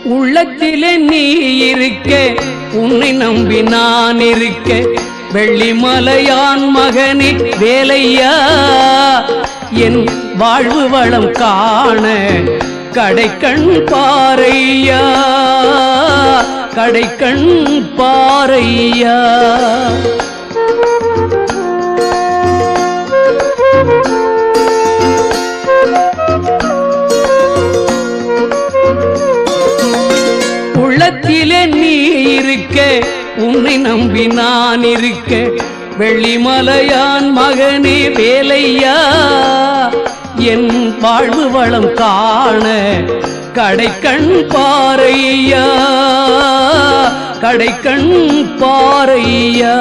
உள்ளத்திலே நீ இருக்க, உன்னை நம்பி நான் இருக்க, வெள்ளிமலையான் மகனே வேலையா, என் வாழ்வு வளம் காண கடைக்கண் பாரையா, கடைக்கண் பாரையா. உள்ளத்திலே நீ இருக்க, உன்னை நம்பி நான் இருக்க, வெள்ளிமலையான் மகனே வேலையா, என் வாழ்வு வளம் காண கடைக்கண் பாரையா, கடைக்கண் பாரையா.